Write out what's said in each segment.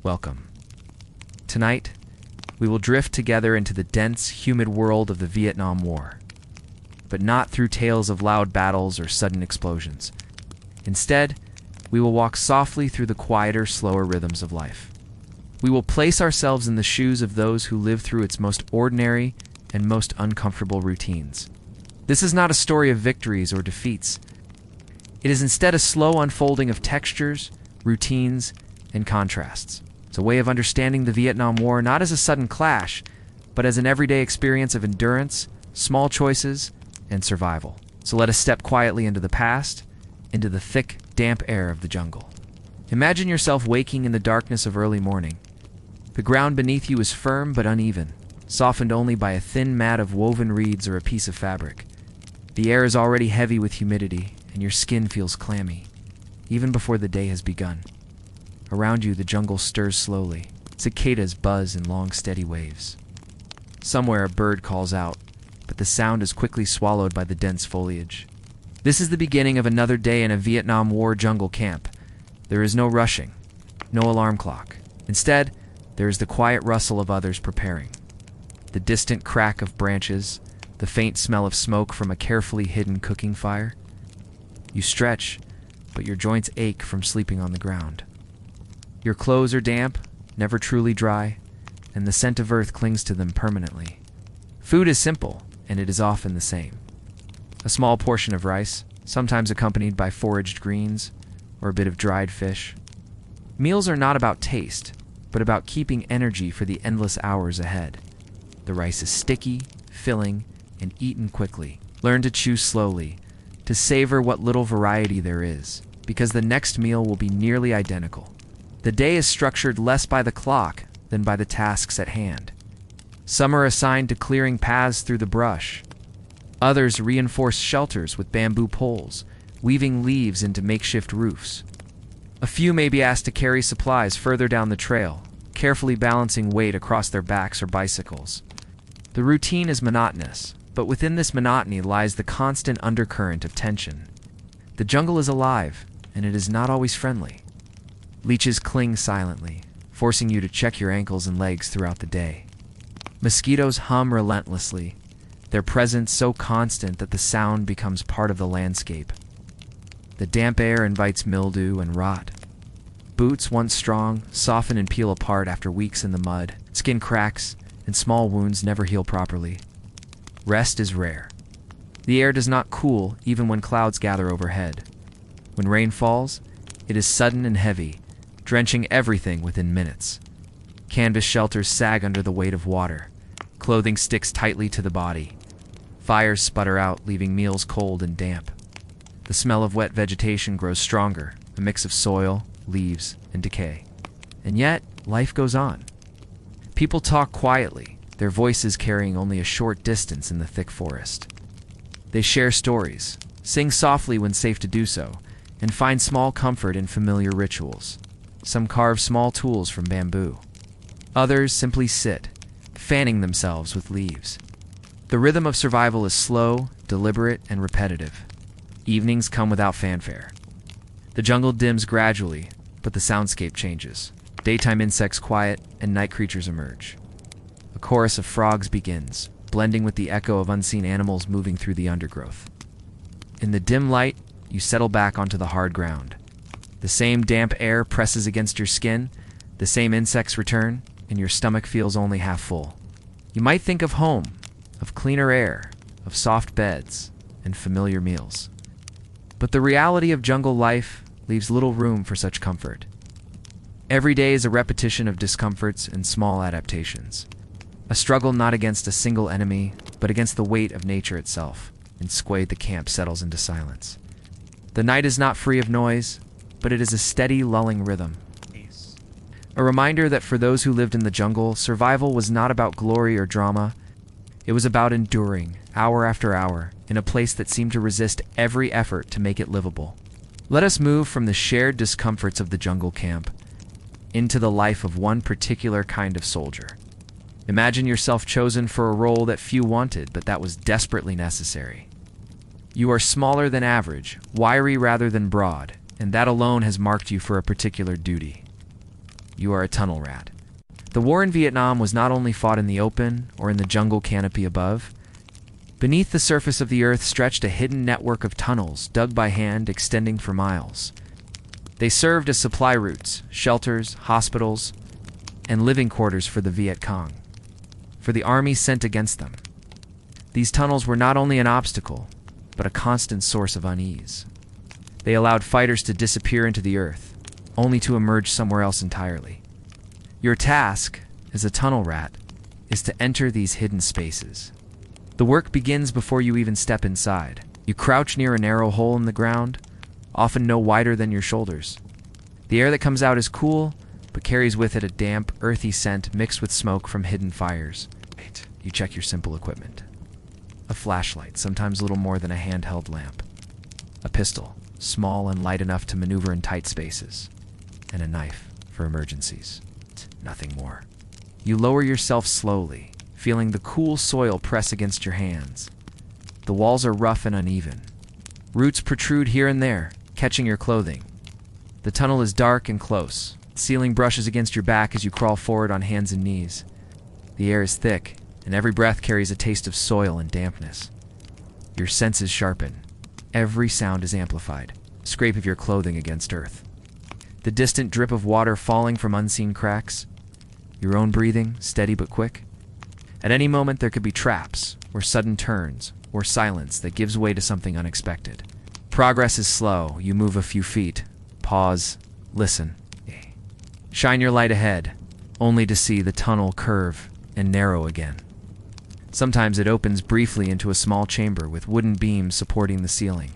welcome. Tonight, we will drift together into the dense, humid world of the Vietnam War. But not through tales of loud battles or sudden explosions. Instead, we will walk softly through the quieter, slower rhythms of life. We will place ourselves in the shoes of those who live through its most ordinary and most uncomfortable routines. This is not a story of victories or defeats. It is instead a slow unfolding of textures, routines, and contrasts. It's a way of understanding the Vietnam War not as a sudden clash, but as an everyday experience of endurance, small choices, and survival. So let us step quietly into the past, into the thick, damp air of the jungle. Imagine yourself waking in the darkness of early morning. The ground beneath you is firm but uneven, softened only by a thin mat of woven reeds or a piece of fabric. The air is already heavy with humidity, and your skin feels clammy, even before the day has begun. Around you, the jungle stirs slowly. Cicadas buzz in long, steady waves. Somewhere, a bird calls out, but the sound is quickly swallowed by the dense foliage. This is the beginning of another day in a Vietnam War jungle camp. There is no rushing, no alarm clock. Instead, there is the quiet rustle of others preparing. The distant crack of branches, the faint smell of smoke from a carefully hidden cooking fire. You stretch, but your joints ache from sleeping on the ground. Your clothes are damp, never truly dry, and the scent of earth clings to them permanently. Food is simple, and it is often the same. A small portion of rice, sometimes accompanied by foraged greens, or a bit of dried fish. Meals are not about taste, but about keeping energy for the endless hours ahead. The rice is sticky, filling, and eaten quickly. Learn to chew slowly, to savor what little variety there is, because the next meal will be nearly identical. The day is structured less by the clock than by the tasks at hand. Some are assigned to clearing paths through the brush. Others reinforce shelters with bamboo poles, weaving leaves into makeshift roofs. A few may be asked to carry supplies further down the trail, carefully balancing weight across their backs or bicycles. The routine is monotonous, but within this monotony lies the constant undercurrent of tension. The jungle is alive, and it is not always friendly. Leeches cling silently, forcing you to check your ankles and legs throughout the day. Mosquitoes hum relentlessly, their presence so constant that the sound becomes part of the landscape. The damp air invites mildew and rot. Boots, once strong, soften and peel apart after weeks in the mud. Skin cracks, and small wounds never heal properly. Rest is rare. The air does not cool even when clouds gather overhead. When rain falls, it is sudden and heavy, drenching everything within minutes. Canvas shelters sag under the weight of water. Clothing sticks tightly to the body. Fires sputter out, leaving meals cold and damp. The smell of wet vegetation grows stronger, a mix of soil, leaves, and decay. And yet, life goes on. People talk quietly, their voices carrying only a short distance in the thick forest. They share stories, sing softly when safe to do so, and find small comfort in familiar rituals. Some carve small tools from bamboo. Others simply sit, fanning themselves with leaves. The rhythm of survival is slow, deliberate, and repetitive. Evenings come without fanfare. The jungle dims gradually, but the soundscape changes. Daytime insects quiet, and night creatures emerge. A chorus of frogs begins, blending with the echo of unseen animals moving through the undergrowth. In the dim light, you settle back onto the hard ground. The same damp air presses against your skin, the same insects return, and your stomach feels only half full. You might think of home, of cleaner air, of soft beds, and familiar meals. But the reality of jungle life leaves little room for such comfort. Every day is a repetition of discomforts and small adaptations. A struggle not against a single enemy, but against the weight of nature itself. In Squay, the camp settles into silence. The night is not free of noise, but it is a steady, lulling rhythm. A reminder that for those who lived in the jungle, survival was not about glory or drama. It was about enduring, hour after hour, in a place that seemed to resist every effort to make it livable. Let us move from the shared discomforts of the jungle camp into the life of one particular kind of soldier. Imagine yourself chosen for a role that few wanted, but that was desperately necessary. You are smaller than average, wiry rather than broad, and that alone has marked you for a particular duty. you are a tunnel rat. The war in Vietnam was not only fought in the open or in the jungle canopy above. Beneath the surface of the earth stretched a hidden network of tunnels dug by hand extending for miles. They served as supply routes, shelters, hospitals, and living quarters for the vietcong, for the army sent against them. These tunnels were not only an obstacle, but a constant source of unease. They allowed fighters to disappear into the earth, only to emerge somewhere else entirely. Your task, as a tunnel rat, is to enter these hidden spaces. The work begins before you even step inside. You crouch near a narrow hole in the ground, often no wider than your shoulders. The air that comes out is cool, but carries with it a damp, earthy scent mixed with smoke from hidden fires. You check your simple equipment. A flashlight, sometimes little more than a handheld lamp. A pistol, small and light enough to maneuver in tight spaces. And a knife for emergencies. Nothing more. You lower yourself slowly, feeling the cool soil press against your hands. The walls are rough and uneven. Roots protrude here and there, catching your clothing. The tunnel is dark and close. The ceiling brushes against your back as you crawl forward on hands and knees. The air is thick, and every breath carries a taste of soil and dampness. Your senses sharpen. Every sound is amplified. Scrape of your clothing against earth. The distant drip of water falling from unseen cracks. Your own breathing, steady but quick. At any moment there could be traps, or sudden turns, or silence that gives way to something unexpected. Progress is slow. You move a few feet. Pause. Listen. Shine your light ahead, only to see the tunnel curve and narrow again. Sometimes it opens briefly into a small chamber with wooden beams supporting the ceiling.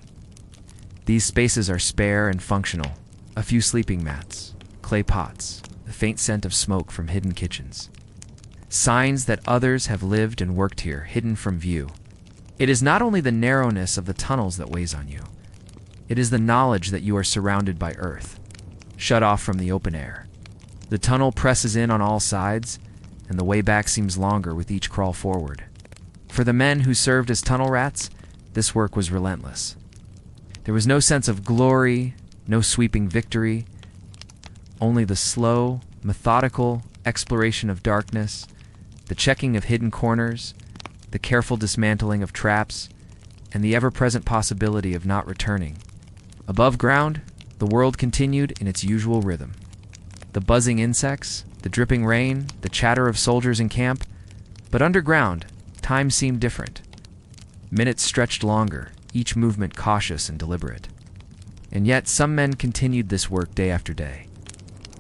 These spaces are spare and functional. A few sleeping mats, clay pots, the faint scent of smoke from hidden kitchens. Signs that others have lived and worked here, hidden from view. It is not only the narrowness of the tunnels that weighs on you. It is the knowledge that you are surrounded by earth, shut off from the open air. The tunnel presses in on all sides, and the way back seems longer with each crawl forward. For the men who served as tunnel rats, this work was relentless. There was no sense of glory, no sweeping victory, only the slow, methodical exploration of darkness, the checking of hidden corners, the careful dismantling of traps, and the ever-present possibility of not returning. Above ground, the world continued in its usual rhythm. The buzzing insects, the dripping rain, the chatter of soldiers in camp, but underground, time seemed different. Minutes stretched longer, each movement cautious and deliberate. And yet some men continued this work day after day.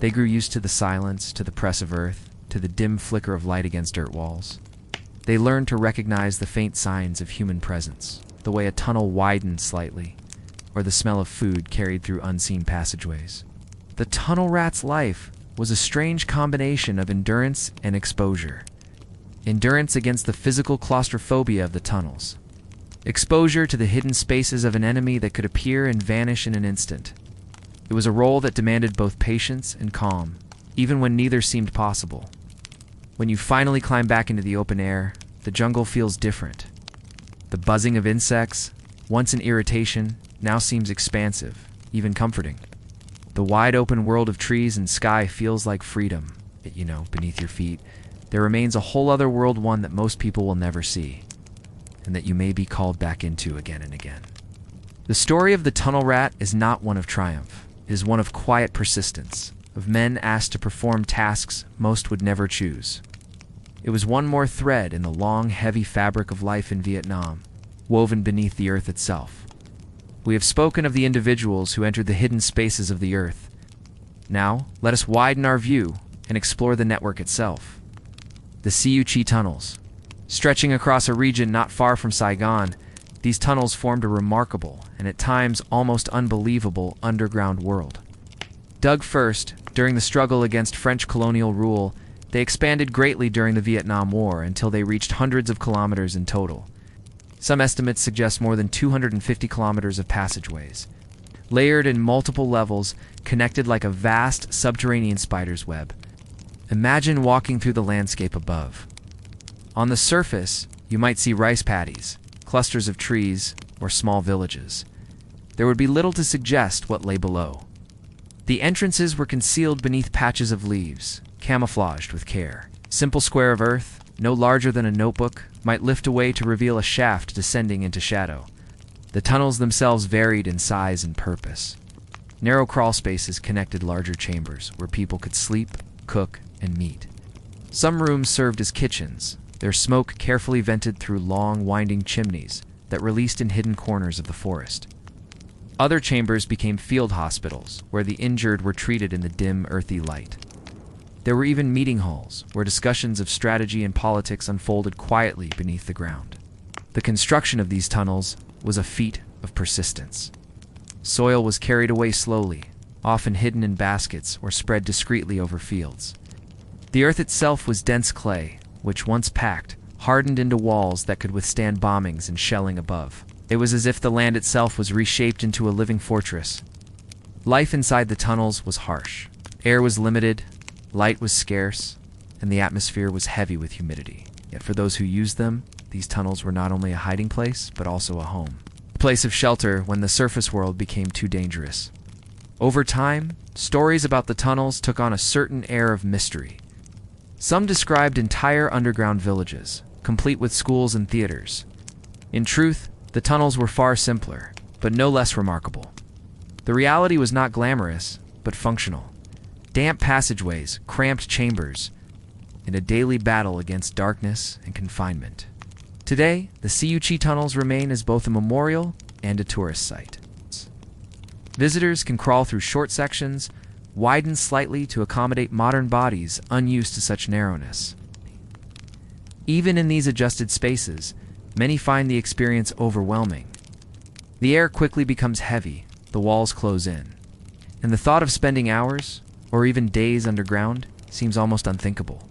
They grew used to the silence, to the press of earth, to the dim flicker of light against dirt walls. They learned to recognize the faint signs of human presence, the way a tunnel widened slightly, or the smell of food carried through unseen passageways. The tunnel rat's life was a strange combination of endurance and exposure. Endurance against the physical claustrophobia of the tunnels. Exposure to the hidden spaces of an enemy that could appear and vanish in an instant. It was a role that demanded both patience and calm, even when neither seemed possible. When you finally climb back into the open air, the jungle feels different. The buzzing of insects, once an irritation, now seems expansive, even comforting. The wide open world of trees and sky feels like freedom, beneath your feet. There remains a whole other world, one that most people will never see, and that you may be called back into again and again. The story of the tunnel rat is not one of triumph. It is one of quiet persistence, of men asked to perform tasks most would never choose. It was one more thread in the long, heavy fabric of life in Vietnam, woven beneath the earth itself. We have spoken of the individuals who entered the hidden spaces of the earth. Now, let us widen our view and explore the network itself. The Siu Chi tunnels. Stretching across a region not far from Saigon, these tunnels formed a remarkable and at times almost unbelievable underground world. Dug first, during the struggle against French colonial rule, they expanded greatly during the Vietnam War until they reached hundreds of kilometers in total. Some estimates suggest more than 250 kilometers of passageways, layered in multiple levels, connected like a vast subterranean spider's web. Imagine walking through the landscape above. On the surface, you might see rice paddies, clusters of trees, or small villages. There would be little to suggest what lay below. The entrances were concealed beneath patches of leaves, camouflaged with care. Simple square of earth, no larger than a notebook, might lift away to reveal a shaft descending into shadow. The tunnels themselves varied in size and purpose. Narrow crawl spaces connected larger chambers where people could sleep, cook, and meet. Some rooms served as kitchens, their smoke carefully vented through long, winding chimneys that released in hidden corners of the forest. Other chambers became field hospitals, where the injured were treated in the dim, earthy light. There were even meeting halls, where discussions of strategy and politics unfolded quietly beneath the ground. The construction of these tunnels was a feat of persistence. Soil was carried away slowly, often hidden in baskets or spread discreetly over fields. The earth itself was dense clay, which once packed, hardened into walls that could withstand bombings and shelling above. It was as if the land itself was reshaped into a living fortress. Life inside the tunnels was harsh. Air was limited, light was scarce, and the atmosphere was heavy with humidity. Yet for those who used them, these tunnels were not only a hiding place, but also a home. A place of shelter when the surface world became too dangerous. Over time, stories about the tunnels took on a certain air of mystery. Some described entire underground villages, complete with schools and theaters. In truth, the tunnels were far simpler, but no less remarkable. The reality was not glamorous, but functional. Damp passageways, cramped chambers, and a daily battle against darkness and confinement. Today, the Siuchi tunnels remain as both a memorial and a tourist site. Visitors can crawl through short sections, widened slightly to accommodate modern bodies unused to such narrowness. Even in these adjusted spaces, many find the experience overwhelming. The air quickly becomes heavy, the walls close in, and the thought of spending hours, or even days underground, seems almost unthinkable.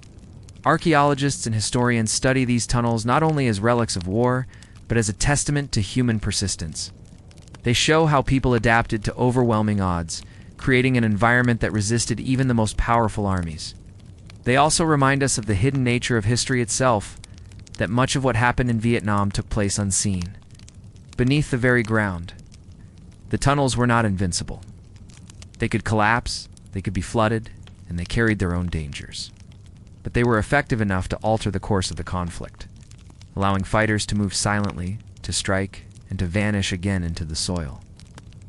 Archaeologists and historians study these tunnels not only as relics of war, but as a testament to human persistence. They show how people adapted to overwhelming odds, creating an environment that resisted even the most powerful armies. They also remind us of the hidden nature of history itself, that much of what happened in Vietnam took place unseen, beneath the very ground. The tunnels were not invincible. They could collapse, they could be flooded, and they carried their own dangers. But they were effective enough to alter the course of the conflict, allowing fighters to move silently, to strike, and to vanish again into the soil.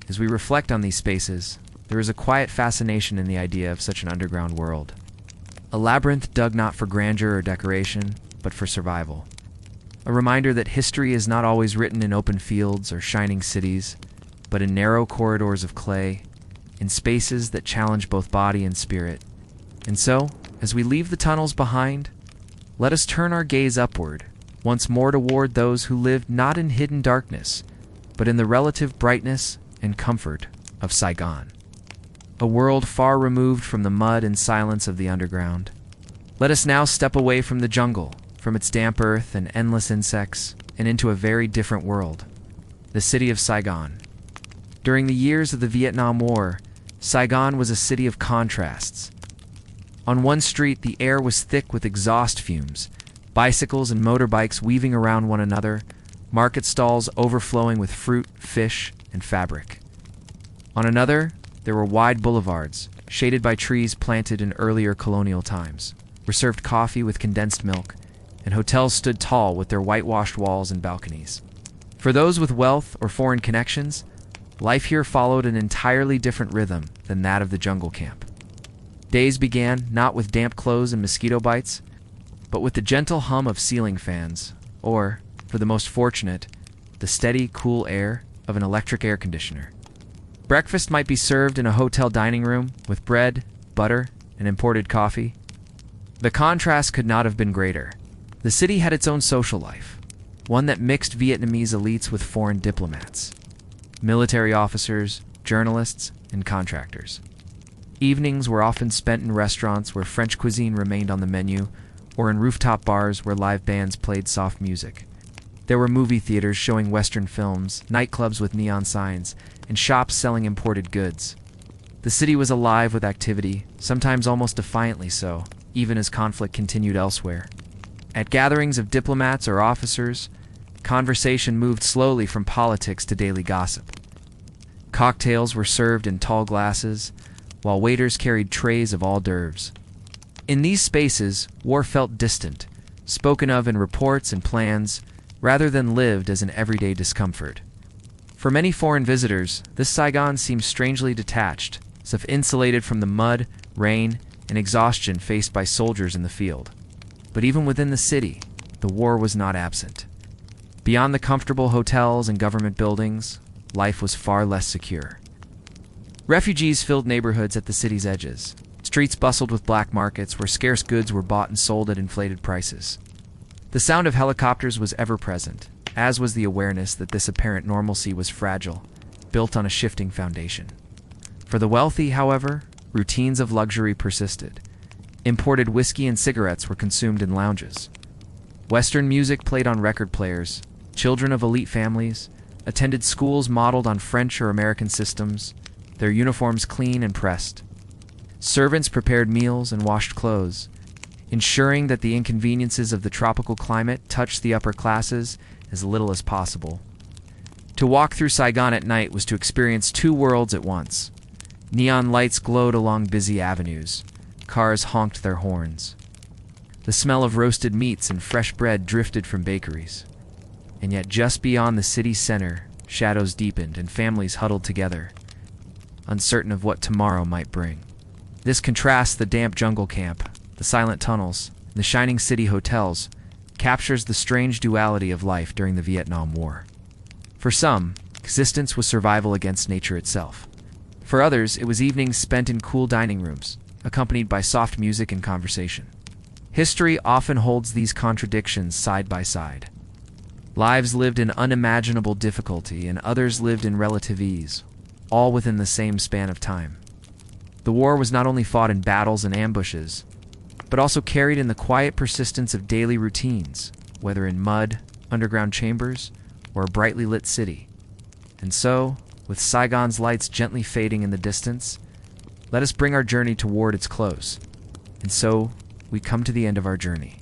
As we reflect on these spaces, there is a quiet fascination in the idea of such an underground world. A labyrinth dug not for grandeur or decoration, but for survival. A reminder that history is not always written in open fields or shining cities, but in narrow corridors of clay, in spaces that challenge both body and spirit. And so, as we leave the tunnels behind, let us turn our gaze upward, once more toward those who lived not in hidden darkness, but in the relative brightness and comfort of Saigon. A world far removed from the mud and silence of the underground. Let us now step away from the jungle, from its damp earth and endless insects, and into a very different world, the city of Saigon. During the years of the Vietnam War, Saigon was a city of contrasts. On one street, the air was thick with exhaust fumes, bicycles and motorbikes weaving around one another, market stalls overflowing with fruit, fish, and fabric. On another, there were wide boulevards, shaded by trees planted in earlier colonial times, where served coffee with condensed milk, and hotels stood tall with their whitewashed walls and balconies. For those with wealth or foreign connections, life here followed an entirely different rhythm than that of the jungle camp. Days began not with damp clothes and mosquito bites, but with the gentle hum of ceiling fans, or, for the most fortunate, the steady, cool air of an electric air conditioner. Breakfast might be served in a hotel dining room with bread, butter, and imported coffee. The contrast could not have been greater. The city had its own social life, one that mixed Vietnamese elites with foreign diplomats, military officers, journalists, and contractors. Evenings were often spent in restaurants where French cuisine remained on the menu, or in rooftop bars where live bands played soft music. There were movie theaters showing Western films, nightclubs with neon signs, and shops selling imported goods. The city was alive with activity, sometimes almost defiantly so, even as conflict continued elsewhere. At gatherings of diplomats or officers, conversation moved slowly from politics to daily gossip. Cocktails were served in tall glasses, while waiters carried trays of hors d'oeuvres. In these spaces, war felt distant, spoken of in reports and plans, rather than lived as an everyday discomfort. For many foreign visitors, this Saigon seems strangely detached, as if insulated from the mud, rain, and exhaustion faced by soldiers in the field. But even within the city, the war was not absent. Beyond the comfortable hotels and government buildings, life was far less secure. Refugees filled neighborhoods at the city's edges. Streets bustled with black markets where scarce goods were bought and sold at inflated prices. The sound of helicopters was ever present, as was the awareness that this apparent normalcy was fragile, built on a shifting foundation. For the wealthy, however, routines of luxury persisted. Imported whiskey and cigarettes were consumed in lounges. Western music played on record players. Children of elite families attended schools modeled on French or American systems, their uniforms clean and pressed. Servants prepared meals and washed clothes, ensuring that the inconveniences of the tropical climate touched the upper classes as little as possible. To walk through Saigon at night was to experience two worlds at once. Neon lights glowed along busy avenues. Cars honked their horns. The smell of roasted meats and fresh bread drifted from bakeries. And yet just beyond the city center, shadows deepened and families huddled together, uncertain of what tomorrow might bring. This contrasts the damp jungle camp, the silent tunnels, and the shining city hotels, captures the strange duality of life during the Vietnam War. For some, existence was survival against nature itself. For others, it was evenings spent in cool dining rooms, accompanied by soft music and conversation. History often holds these contradictions side by side. Lives lived in unimaginable difficulty and others lived in relative ease, all within the same span of time. The war was not only fought in battles and ambushes, but also carried in the quiet persistence of daily routines, whether in mud, underground chambers, or a brightly lit city. And so, with Saigon's lights gently fading in the distance, let us bring our journey toward its close. And so, we come to the end of our journey.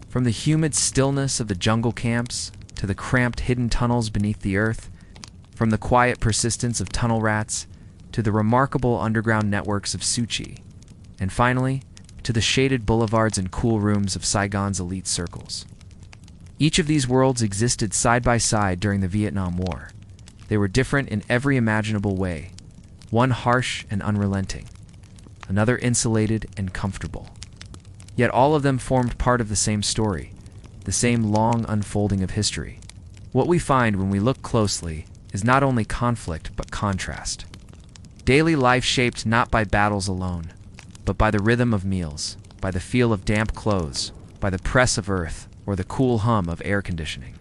From the humid stillness of the jungle camps to the cramped hidden tunnels beneath the earth, from the quiet persistence of tunnel rats to the remarkable underground networks of Suchi, and finally, to the shaded boulevards and cool rooms of Saigon's elite circles. Each of these worlds existed side by side during the Vietnam War. They were different in every imaginable way, one harsh and unrelenting, another insulated and comfortable. Yet all of them formed part of the same story, the same long unfolding of history. What we find when we look closely is not only conflict but contrast. Daily life shaped not by battles alone, but by the rhythm of meals, by the feel of damp clothes, by the press of earth, or the cool hum of air conditioning.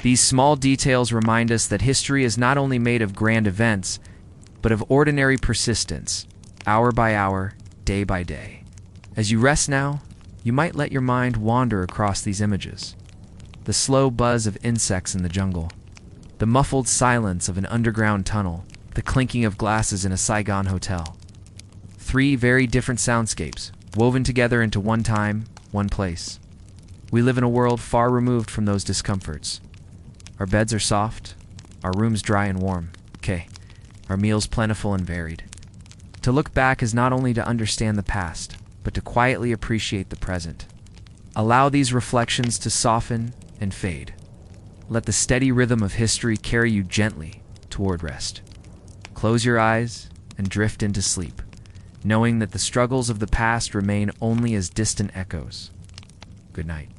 These small details remind us that history is not only made of grand events, but of ordinary persistence, hour by hour, day by day. As you rest now, you might let your mind wander across these images. The slow buzz of insects in the jungle, the muffled silence of an underground tunnel, the clinking of glasses in a Saigon hotel. Three very different soundscapes, woven together into one time, one place. We live in a world far removed from those discomforts. Our beds are soft, our rooms dry and warm. Our meals plentiful and varied. To look back is not only to understand the past, but to quietly appreciate the present. Allow these reflections to soften and fade. Let the steady rhythm of history carry you gently toward rest. Close your eyes and drift into sleep, knowing that the struggles of the past remain only as distant echoes. Good night.